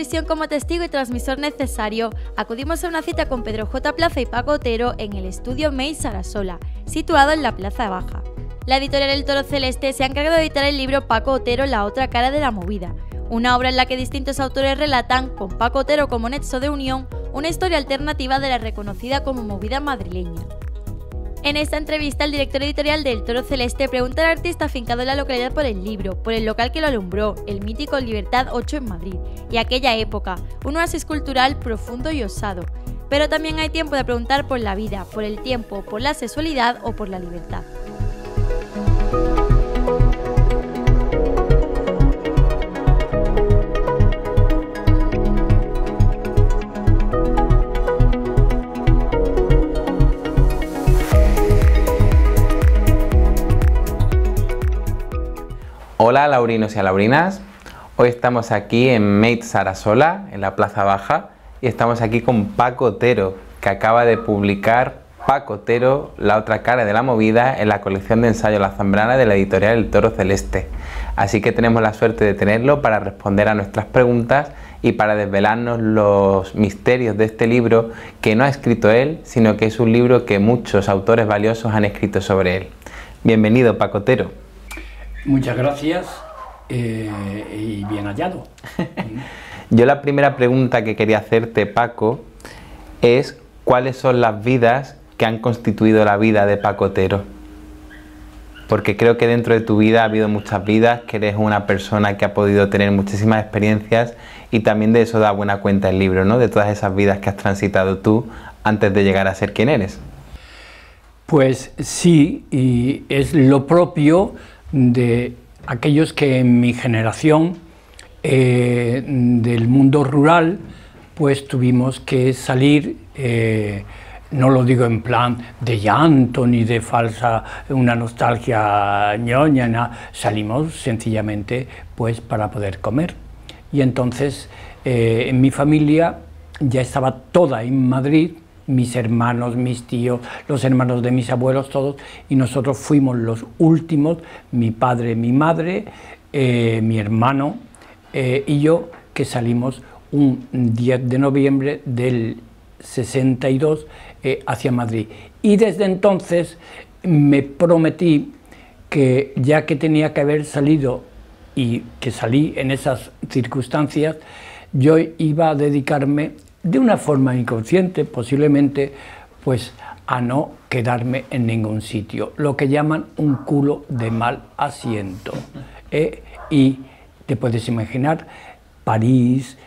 misión como testigo y transmisor necesario, acudimos a una cita con Pedro J. Plaza y Paco Otero en el estudio Made Sarasola, situado en la Plaza Baja. La editorial El Toro Celeste se ha encargado de editar el libro Paco Otero, la otra cara de la movida, una obra en la que distintos autores relatan, con Paco Otero como nexo de unión, una historia alternativa de la reconocida como movida madrileña. En esta entrevista, el director editorial de El Toro Celeste pregunta al artista afincado en la localidad por el libro, por el local que lo alumbró, el mítico Libertad 8 en Madrid, y aquella época, un oasis cultural profundo y osado. Pero también hay tiempo de preguntar por la vida, por el tiempo, por la sexualidad o por la libertad. Hola laurinos y laurinas, hoy estamos aquí en Made Sarasola, en la Plaza Baja, y estamos aquí con Paco Otero, que acaba de publicar Paco Otero, la otra cara de la movida, en la colección de ensayo La Zambrana de la editorial El Toro Celeste. Así que tenemos la suerte de tenerlo para responder a nuestras preguntas y para desvelarnos los misterios de este libro, que no ha escrito él, sino que es un libro que muchos autores valiosos han escrito sobre él. Bienvenido, Paco Otero. Muchas gracias y bien hallado. Yo la primera pregunta que quería hacerte, Paco, es ¿cuáles son las vidas que han constituido la vida de Paco Otero? Porque creo que dentro de tu vida ha habido muchas vidas, que eres una persona que ha podido tener muchísimas experiencias y también de eso da buena cuenta el libro, ¿no? De todas esas vidas que has transitado tú antes de llegar a ser quien eres. Pues sí, y es lo propio de aquellos que en mi generación del mundo rural pues tuvimos que salir, no lo digo en plan de llanto ni de falsa, una nostalgia ñoña, salimos sencillamente pues para poder comer. Y entonces en mi familia ya estaba toda en Madrid, mis hermanos, mis tíos, los hermanos de mis abuelos, todos, y nosotros fuimos los últimos, mi padre, mi madre, mi hermano y yo, que salimos un 10 de noviembre del 62 hacia Madrid. Y desde entonces me prometí que, ya que tenía que haber salido y que salí en esas circunstancias, yo iba a dedicarme de una forma inconsciente, posiblemente, pues a no quedarme en ningún sitio, lo que llaman un culo de mal asiento. Y te puedes imaginar París,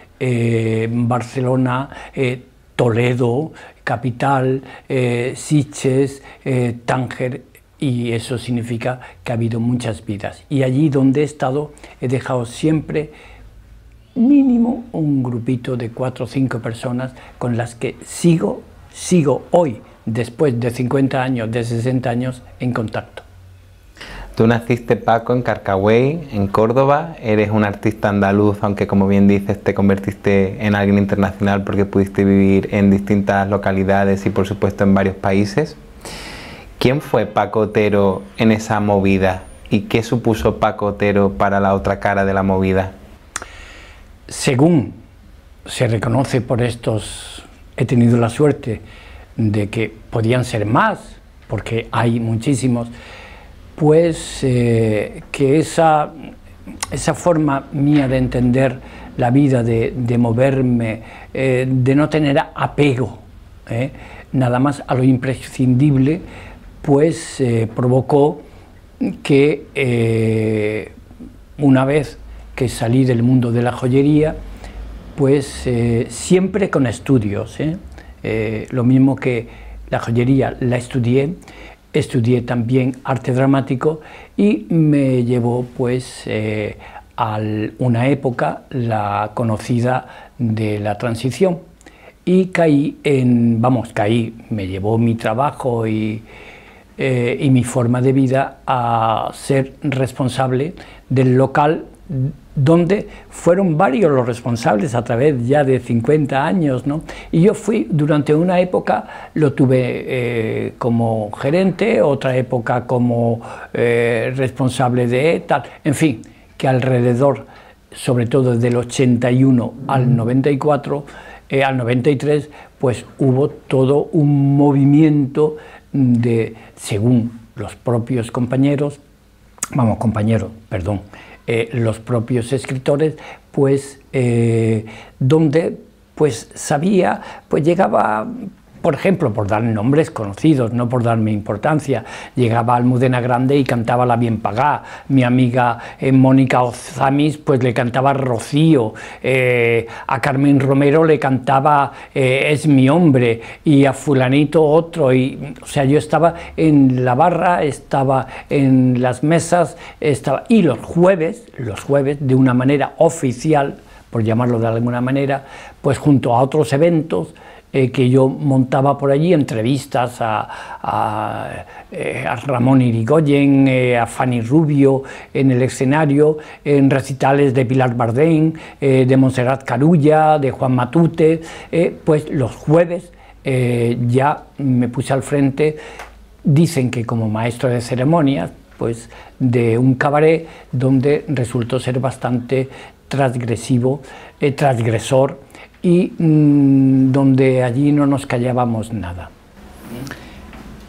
Barcelona, Toledo, capital, Sitges, Tánger, y eso significa que ha habido muchas vidas. Y allí donde he estado he dejado siempre mínimo un grupito de 4 o 5 personas con las que sigo hoy, después de 50 años, de 60 años, en contacto. Tú naciste, Paco, en Carcagüey, en Córdoba, eres un artista andaluz, aunque como bien dices te convertiste en alguien internacional porque pudiste vivir en distintas localidades y por supuesto en varios países. ¿Quién fue Paco Otero en esa movida y qué supuso Paco Otero para la otra cara de la movida? Según se reconoce por estos, he tenido la suerte de que podían ser más, porque hay muchísimos, pues que esa forma mía de entender la vida, de moverme, de no tener apego, nada más a lo imprescindible, pues provocó que una vez que salí del mundo de la joyería, pues siempre con estudios, lo mismo que la joyería la estudié también arte dramático y me llevó pues a una época, la conocida de la transición, y me llevó mi trabajo y mi forma de vida a ser responsable del local donde fueron varios los responsables a través ya de 50 años, ¿no? Y yo fui, durante una época lo tuve como gerente, otra época como responsable de tal, en fin, que alrededor sobre todo desde el 81 al 94, al 93, pues hubo todo un movimiento de, según los propios compañeros, los propios escritores, pues donde pues sabía, pues llegaba, por ejemplo, por dar nombres conocidos, no por darme importancia, llegaba a Almudena Grande y cantaba La Bien Pagá, mi amiga Mónica Ozamis pues le cantaba Rocío, a Carmen Romero le cantaba Es mi hombre, y a fulanito otro, y, o sea, yo estaba en la barra, estaba en las mesas, y los jueves, de una manera oficial, por llamarlo de alguna manera, pues junto a otros eventos, que yo montaba por allí, entrevistas a Ramón Irigoyen, a Fanny Rubio en el escenario, en recitales de Pilar Bardén, de Montserrat Carulla, de Juan Matute, pues los jueves ya me puse al frente, dicen que como maestro de ceremonias, pues de un cabaret donde resultó ser bastante transgresor, y donde allí no nos callábamos nada.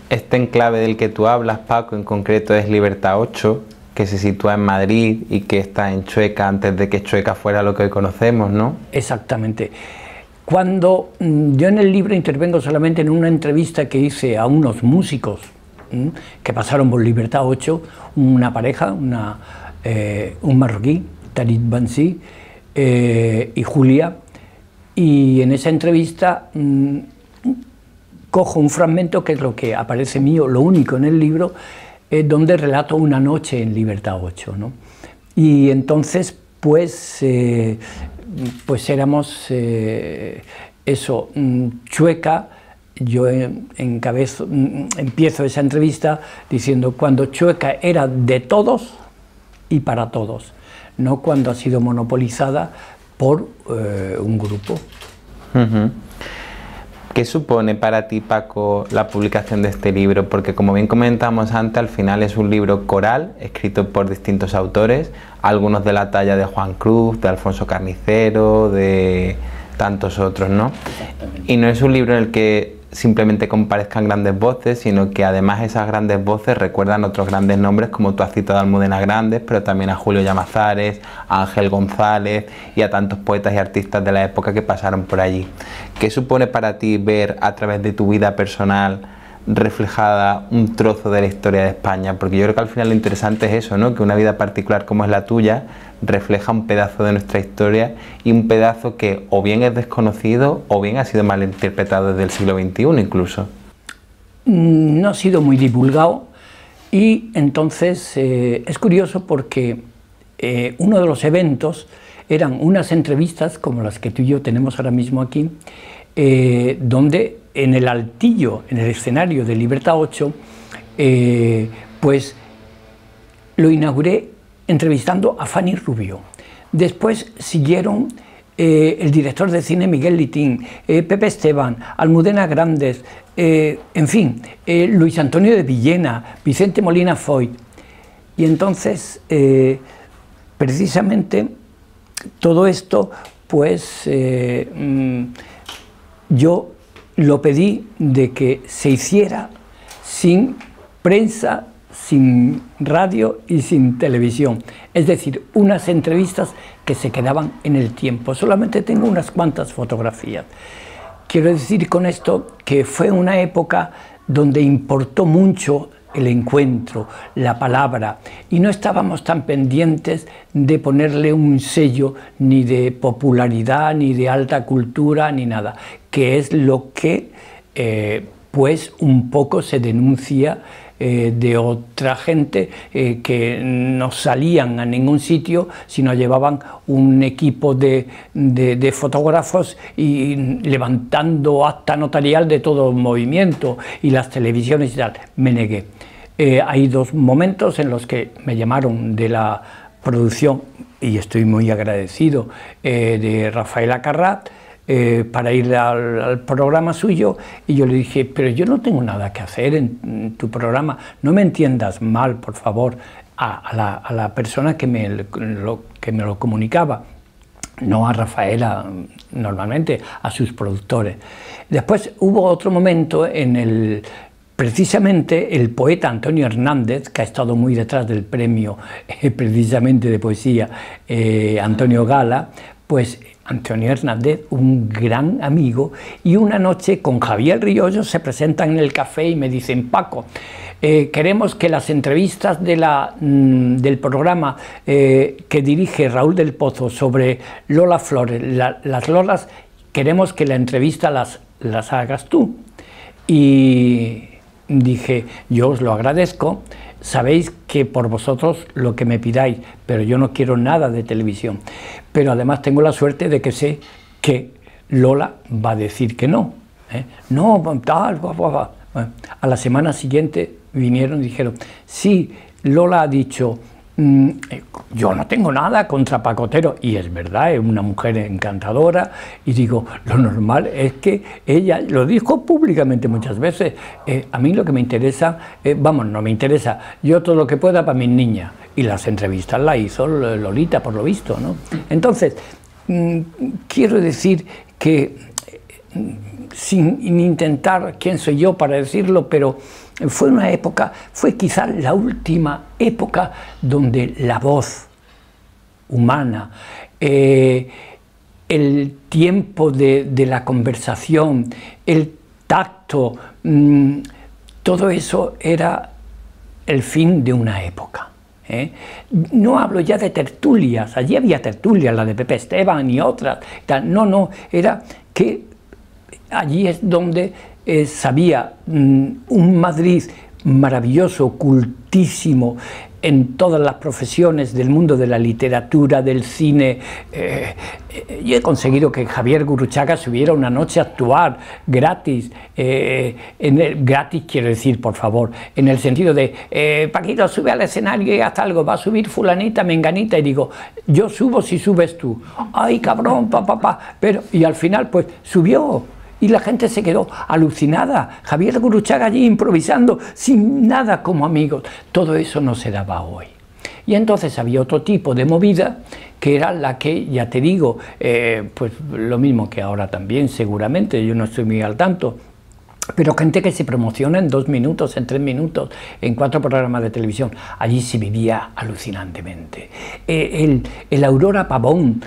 Este enclave del que tú hablas, Paco, en concreto es Libertad 8, que se sitúa en Madrid y que está en Chueca antes de que Chueca fuera lo que hoy conocemos, ¿no? Exactamente. Cuando yo en el libro intervengo solamente en una entrevista que hice a unos músicos que pasaron por Libertad 8, una pareja, un marroquí, Tarit Bansi y Julia, y en esa entrevista cojo un fragmento que es lo que aparece mío, lo único en el libro, donde relato una noche en Libertad 8, ¿no? Y entonces pues éramos Chueca. Yo empiezo esa entrevista diciendo cuando Chueca era de todos y para todos, no cuando ha sido monopolizada por un grupo. ¿Qué supone para ti, Paco, la publicación de este libro? Porque como bien comentamos antes, al final es un libro coral, escrito por distintos autores, algunos de la talla de Juan Cruz, de Alfonso Carnicero, de tantos otros, ¿no? Y no es un libro en el que simplemente comparezcan grandes voces, sino que además esas grandes voces recuerdan otros grandes nombres, como tú has citado a Almudena Grandes, pero también a Julio Llamazares, a Ángel González y a tantos poetas y artistas de la época que pasaron por allí. ¿Qué supone para ti ver a través de tu vida personal reflejada un trozo de la historia de España? Porque yo creo que al final lo interesante es eso, ¿no? Que una vida particular como es la tuya refleja un pedazo de nuestra historia, y un pedazo que o bien es desconocido o bien ha sido mal interpretado desde el siglo XXI incluso. No ha sido muy divulgado, y entonces es curioso porque uno de los eventos eran unas entrevistas como las que tú y yo tenemos ahora mismo aquí, donde en el altillo, en el escenario de Libertad 8, pues lo inauguré entrevistando a Fanny Rubio. Después siguieron el director de cine Miguel Litín, Pepe Esteban, Almudena Grandes, en fin, Luis Antonio de Villena, Vicente Molina Foyt. Y entonces, precisamente, todo esto, pues yo lo pedí de que se hiciera sin prensa, sin radio y sin televisión, es decir, unas entrevistas que se quedaban en el tiempo. Solamente tengo unas cuantas fotografías. Quiero decir con esto que fue una época donde importó mucho el encuentro, la palabra, y no estábamos tan pendientes de ponerle un sello ni de popularidad, ni de alta cultura, ni nada, que es lo que pues un poco se denuncia de otra gente que no salían a ningún sitio, sino llevaban un equipo de fotógrafos y levantando acta notarial de todo el movimiento y las televisiones y tal. Me negué. Hay dos momentos en los que me llamaron de la producción, y estoy muy agradecido, de Rafael Acarrat, para ir al programa suyo, y yo le dije, pero yo no tengo nada que hacer en tu programa, no me entiendas mal, por favor, a la persona que me lo comunicaba, no a Rafaela normalmente, a sus productores. Después hubo otro momento en el... Precisamente el poeta Antonio Hernández, que ha estado muy detrás del premio precisamente de poesía Antonio Gala, pues Antonio Hernández, un gran amigo, y una noche con Javier Riollo se presentan en el café y me dicen: Paco, queremos que las entrevistas del programa que dirige Raúl del Pozo sobre Lola Flores, las Lolas, queremos que la entrevista las hagas tú. Y dije: yo os lo agradezco, sabéis que por vosotros lo que me pidáis, pero yo no quiero nada de televisión. Pero además tengo la suerte de que sé que Lola va a decir que no. No, tal, Bueno, a la semana siguiente vinieron y dijeron: sí, Lola ha dicho, yo no tengo nada contra Paco Otero, y es verdad, es una mujer encantadora, y digo, lo normal es que ella lo dijo públicamente muchas veces, a mí lo que me interesa, vamos, no me interesa, yo todo lo que pueda para mis niñas, y las entrevistas las hizo Lolita, por lo visto, ¿no? Entonces, quiero decir que, sin intentar quién soy yo para decirlo, pero fue una época, fue quizás la última época donde la voz humana, el tiempo de la conversación, el tacto, todo eso era el fin de una época. No hablo ya de tertulias, allí había tertulias, la de Pepe Esteban y otras, no, era que allí es donde sabía un Madrid maravilloso, cultísimo en todas las profesiones del mundo de la literatura, del cine. Yo he conseguido que Javier Gurruchaga subiera una noche a actuar gratis, gratis quiero decir, por favor, en el sentido de Paquito, sube al escenario y haz algo, va a subir fulanita, menganita, y digo, yo subo si subes tú. Ay, cabrón, pero, y al final pues subió. Y la gente se quedó alucinada. Javier Gurruchaga allí improvisando, sin nada como amigos. Todo eso no se daba hoy. Y entonces había otro tipo de movida, que era la que, ya te digo, pues lo mismo que ahora también, seguramente, yo no estoy muy al tanto, pero gente que se promociona en 2 minutos, en 3 minutos, en 4 programas de televisión. Allí se vivía alucinantemente. El Aurora Pavón,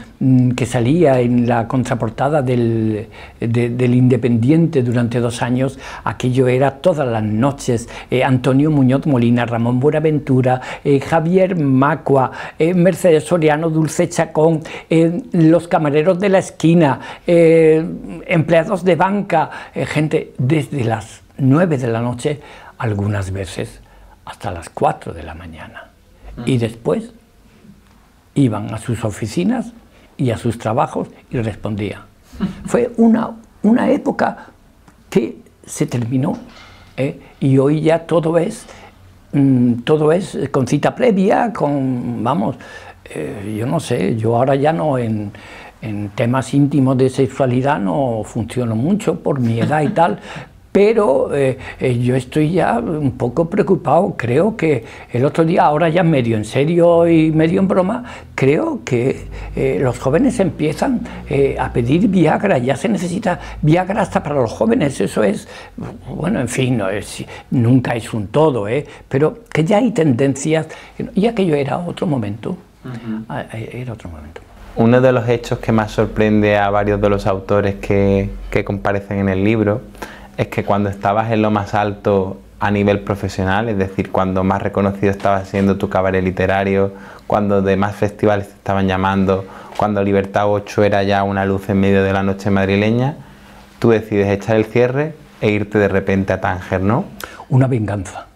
que salía en la contraportada del Independiente durante 2 años, aquello era todas las noches. Antonio Muñoz Molina, Ramón Buenaventura, Javier Macua, Mercedes Soriano, Dulce Chacón, los camareros de la esquina, empleados de banca, gente desde las 9 de la noche, algunas veces hasta las 4 de la mañana. Y después iban a sus oficinas y a sus trabajos y respondían. Fue una época que se terminó, y hoy ya todo es con cita previa, vamos, yo no sé, yo ahora ya no en temas íntimos de sexualidad no funciono mucho por mi edad y tal, pero yo estoy ya un poco preocupado. Creo que el otro día, ahora ya medio en serio y medio en broma, creo que los jóvenes empiezan a pedir Viagra. Ya se necesita Viagra hasta para los jóvenes. Eso es, bueno, en fin, nunca es un todo, pero que ya hay tendencias, y aquello era otro momento. Era otro momento. Uno de los hechos que más sorprende a varios de los autores que comparecen en el libro es que cuando estabas en lo más alto a nivel profesional, es decir, cuando más reconocido estabas siendo tu cabaret literario, cuando de más festivales te estaban llamando, cuando Libertad 8 era ya una luz en medio de la noche madrileña, tú decides echar el cierre e irte de repente a Tánger, ¿no? Una venganza.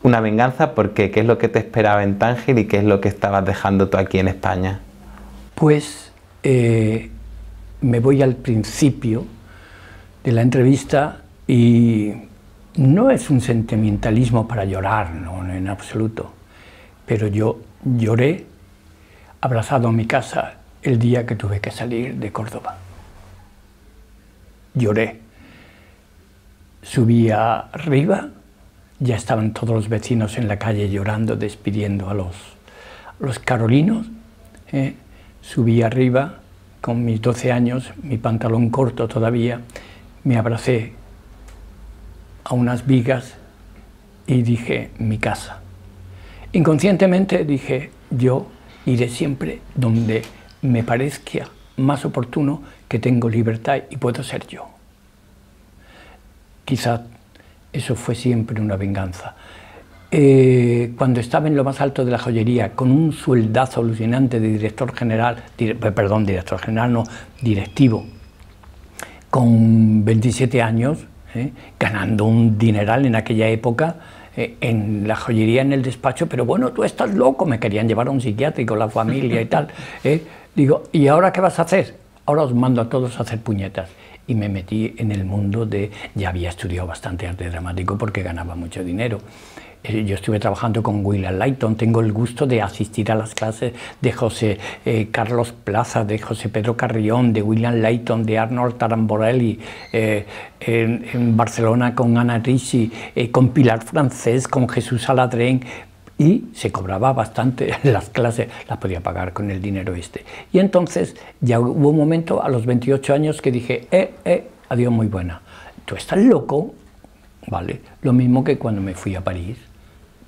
Una venganza, ¿por qué? ¿Qué es lo que te esperaba en Tánger y qué es lo que estabas dejando tú aquí en España? Pues me voy al principio de la entrevista y no es un sentimentalismo para llorar, no, en absoluto, pero yo lloré abrazado a mi casa el día que tuve que salir de Córdoba. Lloré. Subí arriba ya estaban todos los vecinos en la calle llorando, despidiendo a los carolinos. Subí arriba con mis 12 años, mi pantalón corto todavía, me abracé a unas vigas y dije, mi casa. Inconscientemente dije, yo iré siempre donde me parezca más oportuno, que tengo libertad y puedo ser yo. Quizá eso fue siempre una venganza. Cuando estaba en lo más alto de la joyería, con un sueldazo alucinante de directivo, con 27 años, ganando un dineral en aquella época, en la joyería, en el despacho, pero bueno, tú estás loco, me querían llevar a un psiquiátrico, la familia y tal. Digo, ¿y ahora qué vas a hacer? Ahora os mando a todos a hacer puñetas. Y me metí en el mundo ya había estudiado bastante arte dramático porque ganaba mucho dinero. Yo estuve trabajando con William Layton, tengo el gusto de asistir a las clases de José Carlos Plaza, de José Pedro Carrión, de William Layton, de Arnold Taramborelli, en Barcelona con Ana Ricci, con Pilar Francés, con Jesús Aladrén, y se cobraba bastante las clases, las podía pagar con el dinero este. Y entonces ya hubo un momento a los 28 años que dije, adiós muy buena, ¿tú estás loco? Vale, lo mismo que cuando me fui a París,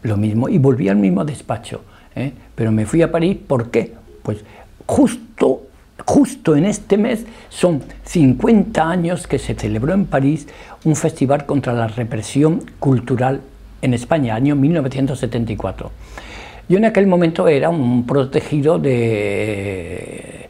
lo mismo, y volví al mismo despacho, pero me fui a París, ¿por qué? Pues justo en este mes son 50 años que se celebró en París un festival contra la represión cultural en España, año 1974. Yo en aquel momento era un protegido de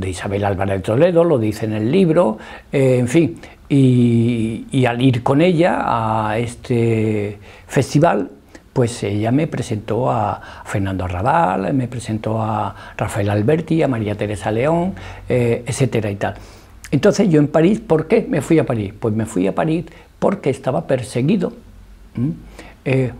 Isabel Álvarez de Toledo, lo dice en el libro, en fin, y al ir con ella a este festival, pues ella me presentó a Fernando Arrabal, me presentó a Rafael Alberti, a María Teresa León, etcétera y tal. Entonces yo en París, ¿por qué me fui a París? Pues me fui a París porque estaba perseguido.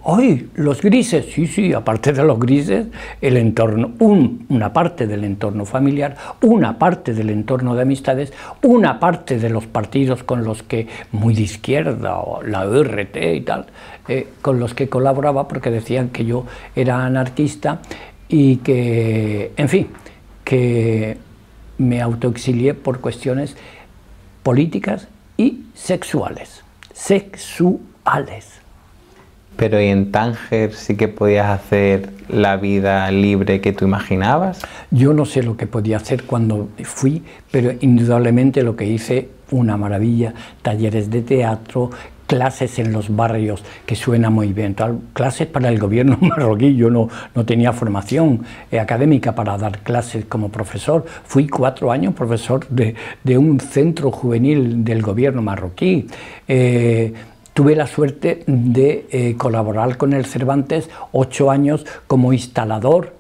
¡Ay, los grises! Sí, aparte de los grises, el entorno, una parte del entorno familiar, una parte del entorno de amistades, una parte de los partidos con los que, muy de izquierda, o la URT y tal, con los que colaboraba porque decían que yo era anarquista y que, en fin, que me autoexilié por cuestiones políticas y sexuales. Pero ¿y en Tánger sí que podías hacer la vida libre que tú imaginabas? Yo no sé lo que podía hacer cuando fui, pero indudablemente lo que hice, una maravilla, talleres de teatro, clases en los barrios, que suena muy bien, clases para el gobierno marroquí. Yo no tenía formación académica para dar clases como profesor, fui 4 años profesor de un centro juvenil del gobierno marroquí. Tuve la suerte de colaborar con el Cervantes 8 años como instalador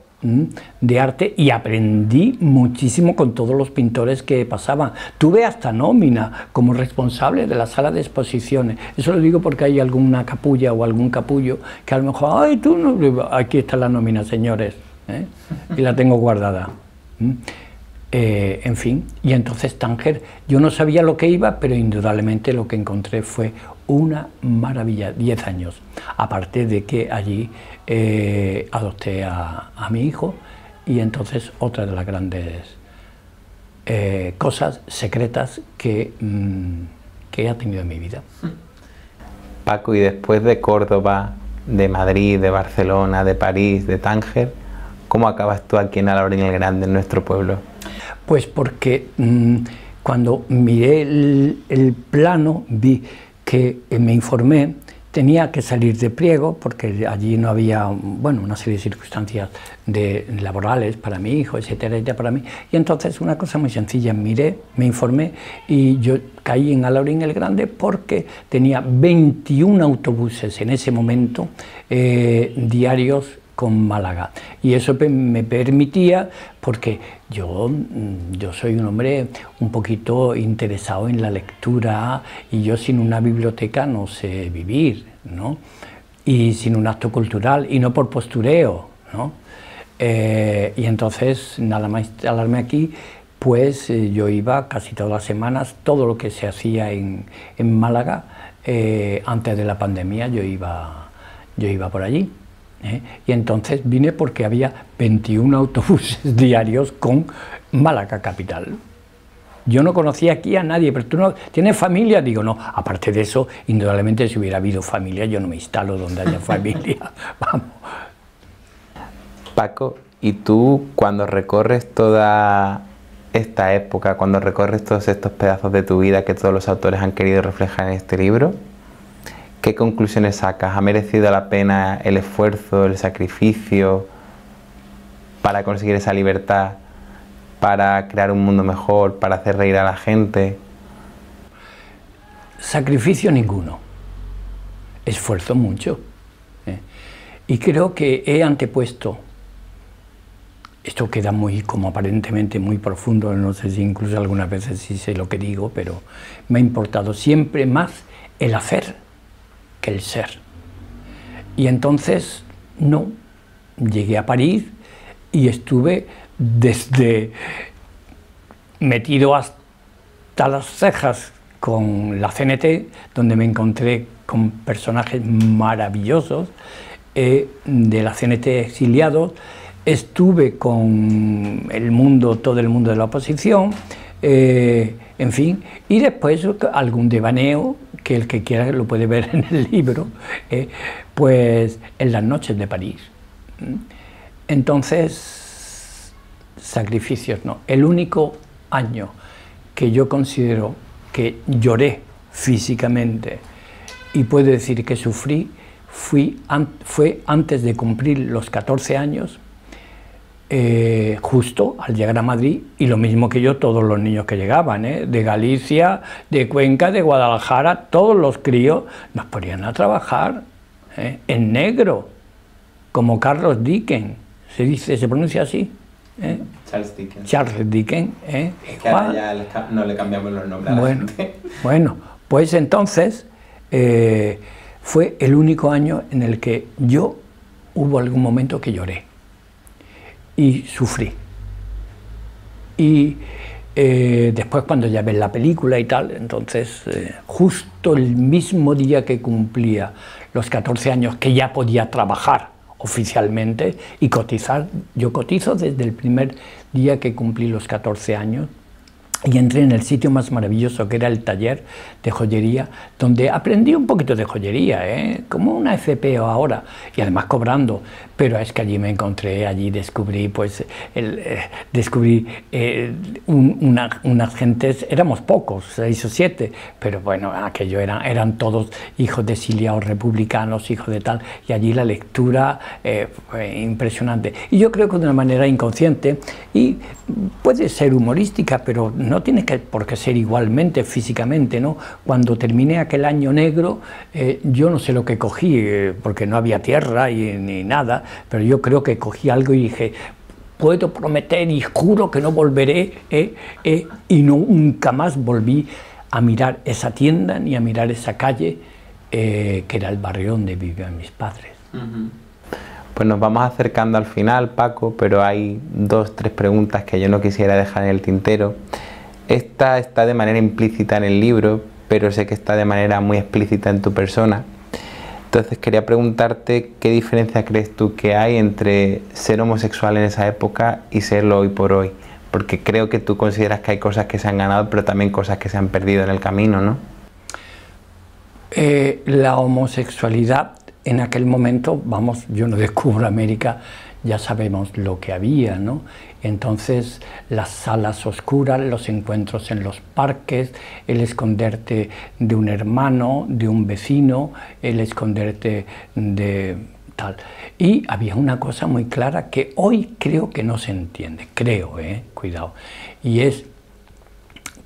de arte y aprendí muchísimo con todos los pintores que pasaban. Tuve hasta nómina como responsable de la sala de exposiciones. Eso lo digo porque hay alguna capulla o algún capullo que a lo mejor, ¡ay, tú no! Aquí está la nómina, señores, y la tengo guardada. En fin, y entonces Tánger, yo no sabía lo que iba, pero indudablemente lo que encontré fue una maravilla, 10 años, aparte de que allí adopté a mi hijo, y entonces otra de las grandes cosas secretas que he tenido en mi vida. Paco, y después de Córdoba, de Madrid, de Barcelona, de París, de Tánger, ¿cómo acabas tú aquí en Alhaurín el Grande, en nuestro pueblo? Pues porque cuando miré el plano, vi que me informé, tenía que salir de Priego porque allí no había, bueno, una serie de circunstancias laborales para mi hijo, etcétera, para mí. Y entonces una cosa muy sencilla, miré, me informé y yo caí en Alhaurín el Grande porque tenía 21 autobuses en ese momento diarios con Málaga, y eso me permitía, porque yo soy un hombre un poquito interesado en la lectura, y yo sin una biblioteca no sé vivir, ¿no? Y sin un acto cultural, y no por postureo, ¿no? Y entonces nada más instalarme aquí, pues yo iba casi todas las semanas, todo lo que se hacía en Málaga, antes de la pandemia yo iba por allí. Y entonces vine porque había 21 autobuses diarios con Málaga capital. Yo no conocía aquí a nadie, pero ¿tú no tienes familia? Digo, no, aparte de eso, indudablemente si hubiera habido familia, yo no me instalo donde haya familia. Vamos. Paco, ¿y tú cuando recorres toda esta época, cuando recorres todos estos pedazos de tu vida que todos los autores han querido reflejar en este libro, qué conclusiones sacas? ¿Ha merecido la pena el esfuerzo, el sacrificio para conseguir esa libertad, para crear un mundo mejor, para hacer reír a la gente? Sacrificio ninguno, esfuerzo mucho. Y creo que he antepuesto, esto queda muy, como aparentemente muy profundo, no sé si incluso algunas veces sí sé lo que digo, pero me ha importado siempre más el hacer que el ser. Y entonces, no, llegué a París y estuve desde metido hasta las cejas con la CNT, donde me encontré con personajes maravillosos, de la CNT exiliados, estuve con el mundo, todo el mundo de la oposición, en fin, y después algún devaneo, que el que quiera lo puede ver en el libro, pues en las noches de París. Entonces, sacrificios no. El único año que yo considero que lloré físicamente y puedo decir que sufrí, fue antes de cumplir los 14 años, justo al llegar a Madrid, y lo mismo que yo, todos los niños que llegaban, de Galicia, de Cuenca, de Guadalajara, todos los críos nos ponían a trabajar en negro, como Carlos Dickens, se pronuncia así. Charles Dickens. Charles Dickens. Es que ahora ya no le cambiamos los nombres a la gente. Bueno, pues entonces fue el único año en el que hubo algún momento que lloré y sufrí. Y después, cuando ya ves la película y tal, entonces justo el mismo día que cumplía los 14 años, que ya podía trabajar oficialmente y cotizar, yo cotizo desde el primer día que cumplí los 14 años, y entré en el sitio más maravilloso, que era el taller de joyería, donde aprendí un poquito de joyería, como una FP ahora, y además cobrando, pero es que allí me encontré, allí descubrí, pues, unas gentes, éramos pocos, 6 o 7, pero bueno, aquello eran todos hijos de exiliados republicanos, hijos de tal, y allí la lectura fue impresionante. Y yo creo que de una manera inconsciente, y puede ser humorística, pero no tiene por qué ser igualmente físicamente, ¿no? Cuando terminé aquel año negro, yo no sé lo que cogí, porque no había tierra ni nada, pero yo creo que cogí algo y dije, puedo prometer y juro que no volveré, y nunca más volví a mirar esa tienda ni a mirar esa calle, que era el barrio donde vivían mis padres. Pues nos vamos acercando al final, Paco, pero hay 2 o 3 preguntas que yo no quisiera dejar en el tintero. Esta está de manera implícita en el libro, pero sé que está de manera muy explícita en tu persona. Entonces quería preguntarte qué diferencia crees tú que hay entre ser homosexual en esa época y serlo hoy por hoy, porque creo que tú consideras que hay cosas que se han ganado, pero también cosas que se han perdido en el camino, ¿no? La homosexualidad en aquel momento, vamos, yo no descubro América, ya sabemos lo que había, ¿no? Entonces, las salas oscuras, los encuentros en los parques, el esconderte de un hermano, de un vecino, el esconderte de tal. Y había una cosa muy clara que hoy creo que no se entiende, cuidado, y es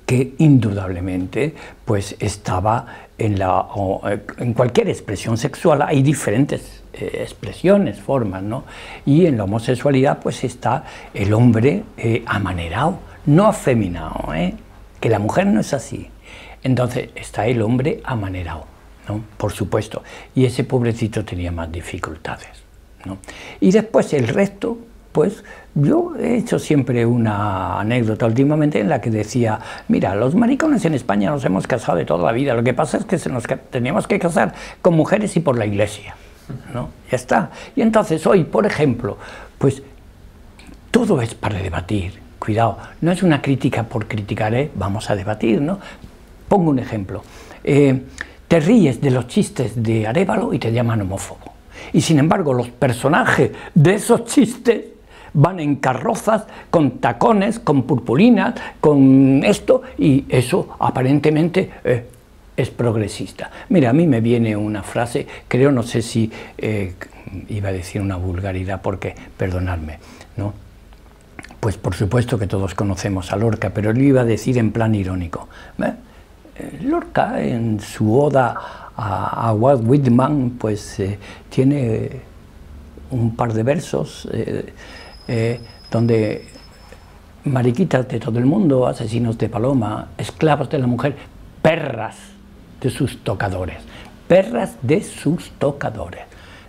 que indudablemente pues estaba en cualquier expresión sexual hay diferentes expresiones, formas, ¿no? Y en la homosexualidad pues está el hombre amanerado, no afeminado, que la mujer no es así. Entonces está el hombre amanerado, ¿no? Por supuesto, y ese pobrecito tenía más dificultades, ¿no? Y después el resto, pues yo he hecho siempre una anécdota últimamente en la que decía, mira, los maricones en España nos hemos casado de toda la vida, lo que pasa es que teníamos que casar con mujeres y por la iglesia, ¿no? Ya está. Y entonces hoy, por ejemplo, pues todo es para debatir, cuidado, no es una crítica por criticar, vamos a debatir, ¿no? Pongo un ejemplo, te ríes de los chistes de Arévalo y te llaman homófobo, y sin embargo los personajes de esos chistes van en carrozas, con tacones, con purpurinas, con esto, y eso aparentemente es progresista. Mira, a mí me viene una frase, creo, no sé si iba a decir una vulgaridad, porque, perdonadme, ¿no? Pues por supuesto que todos conocemos a Lorca, pero lo iba a decir en plan irónico. Lorca, en su oda a Walt Whitman, pues tiene un par de versos donde mariquitas de todo el mundo, asesinos de paloma, esclavos de la mujer, perras de sus tocadores,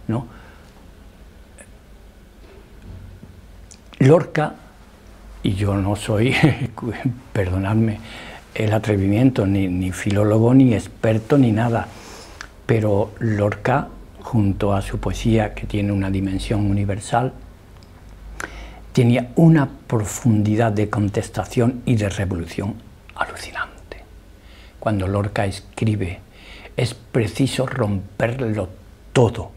¿no? Lorca, y yo no soy, perdonadme el atrevimiento, ni filólogo, ni experto, ni nada, pero Lorca, junto a su poesía, que tiene una dimensión universal, tenía una profundidad de contestación y de revolución alucinante. Cuando Lorca escribe, es preciso romperlo todo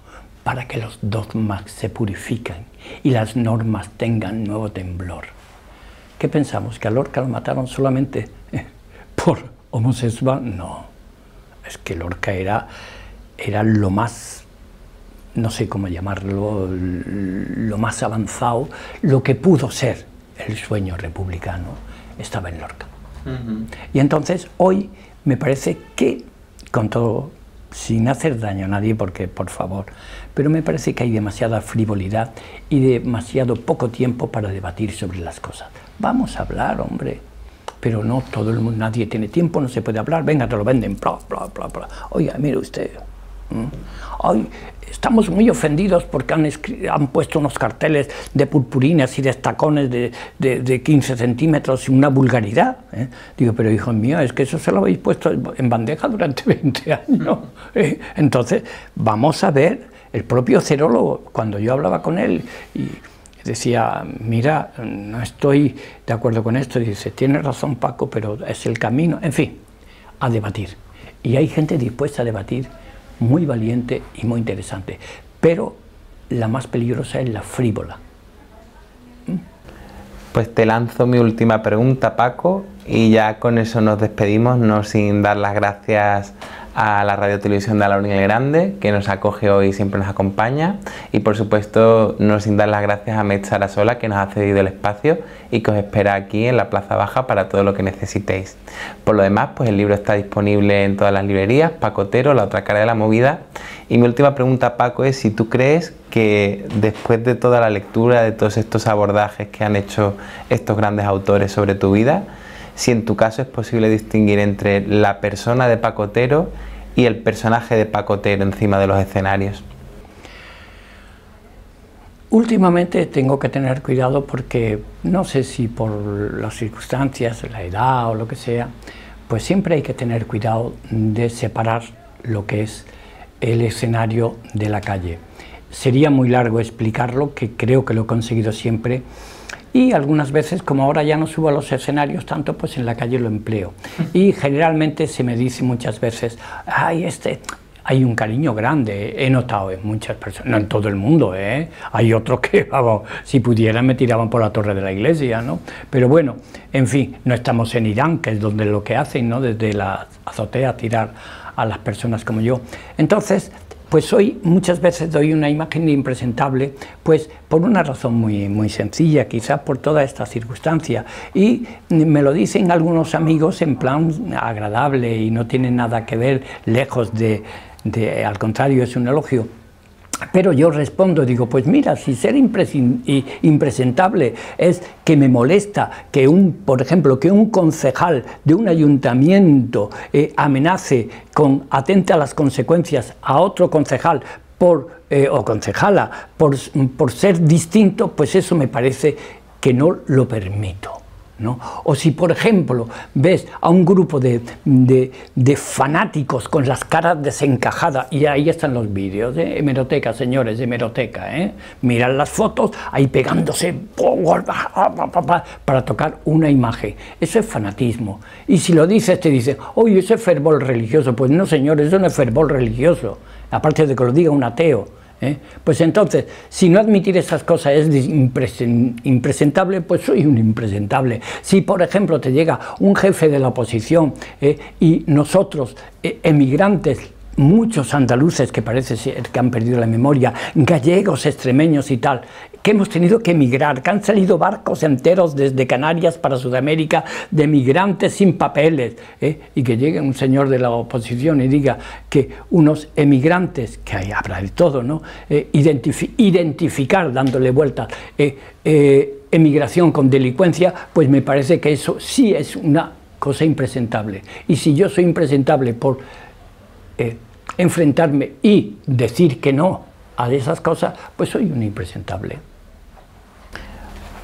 para que los dogmas se purifiquen y las normas tengan nuevo temblor. ¿Qué pensamos? ¿Que a Lorca lo mataron solamente por homosexual? No, es que Lorca era lo más, no sé cómo llamarlo, lo más avanzado, lo que pudo ser el sueño republicano, estaba en Lorca. Y entonces hoy me parece que, con todo, sin hacer daño a nadie, porque por favor, pero me parece que hay demasiada frivolidad y demasiado poco tiempo para debatir sobre las cosas. Vamos a hablar, hombre, pero no todo el mundo, nadie tiene tiempo, no se puede hablar, venga, te lo venden, bla, bla, bla, bla. Oiga, mire usted, hoy estamos muy ofendidos porque han puesto unos carteles de purpurinas y de tacones de 15 centímetros y una vulgaridad. Digo, pero hijo mío, es que eso se lo habéis puesto en bandeja durante 20 años. Entonces, vamos a ver, el propio Cerólogo, cuando yo hablaba con él y decía, mira, no estoy de acuerdo con esto, y dice, tienes razón Paco, pero es el camino, en fin, a debatir. Y hay gente dispuesta a debatir, muy valiente y muy interesante, pero la más peligrosa es la frívola. Pues te lanzo mi última pregunta, Paco, y ya con eso nos despedimos, no sin dar las gracias a la Radio Televisión de Alhaurín el Grande, que nos acoge hoy y siempre nos acompaña, y por supuesto no sin dar las gracias a Made Sarasola, que nos ha cedido el espacio y que os espera aquí en la Plaza Baja para todo lo que necesitéis. Por lo demás, pues el libro está disponible en todas las librerías, Paco Otero, La otra cara de la movida. Y mi última pregunta, Paco, es si tú crees que después de toda la lectura, de todos estos abordajes que han hecho estos grandes autores sobre tu vida, si en tu caso es posible distinguir entre la persona de Paco Otero y el personaje de Paco Otero encima de los escenarios. Últimamente tengo que tener cuidado porque no sé si por las circunstancias, la edad o lo que sea, pues siempre hay que tener cuidado de separar lo que es el escenario de la calle. Sería muy largo explicarlo, que creo que lo he conseguido siempre, y algunas veces, como ahora ya no subo a los escenarios tanto, pues en la calle lo empleo. Y generalmente se me dice muchas veces, ay, hay un cariño grande, he notado en muchas personas, no en todo el mundo, hay otros que, vamos, si pudieran me tiraban por la torre de la iglesia, ¿no? Pero bueno, en fin, no estamos en Irán, que es donde lo que hacen, ¿no? Desde la azotea tirar a las personas como yo. Entonces, pues hoy muchas veces doy una imagen de impresentable, pues por una razón muy sencilla, quizás por toda esta circunstancia, y me lo dicen algunos amigos en plan agradable y no tiene nada que ver, lejos al contrario, es un elogio. Pero yo respondo, digo, pues mira, si ser impresentable es que me molesta que por ejemplo, que un concejal de un ayuntamiento amenace con atente a las consecuencias a otro concejal o concejala, por ser distinto, pues eso me parece que no lo permito, ¿no? O si, por ejemplo, ves a un grupo de fanáticos con las caras desencajadas, y ahí están los vídeos, hemeroteca, señores, hemeroteca, mirad las fotos, ahí pegándose para tocar una imagen. Eso es fanatismo. Y si lo dices, te dicen, oye, ese es fervor religioso. Pues no, señores, eso no es fervor religioso, aparte de que lo diga un ateo. Pues entonces, si no admitir esas cosas es impresentable, pues soy un impresentable. Si, por ejemplo, te llega un jefe de la oposición y nosotros, emigrantes, muchos andaluces que parece ser que han perdido la memoria, gallegos, extremeños y tal, que hemos tenido que emigrar, que han salido barcos enteros desde Canarias para Sudamérica de migrantes sin papeles, y que llegue un señor de la oposición y diga que unos emigrantes, que ahí habrá de todo, ¿no? Identificar, dándole vueltas, emigración con delincuencia, pues me parece que eso sí es una cosa impresentable. Y si yo soy impresentable por enfrentarme y decir que no a esas cosas, pues soy un impresentable.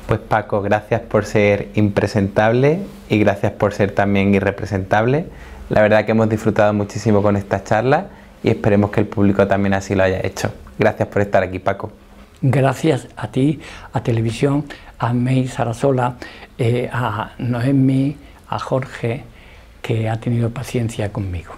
Pues Paco, gracias por ser impresentable y gracias por ser también irrepresentable. La verdad que hemos disfrutado muchísimo con esta charla y esperemos que el público también así lo haya hecho. Gracias por estar aquí, Paco. Gracias a ti, a Televisión, a May Sarasola, a Noemi, a Jorge, que ha tenido paciencia conmigo.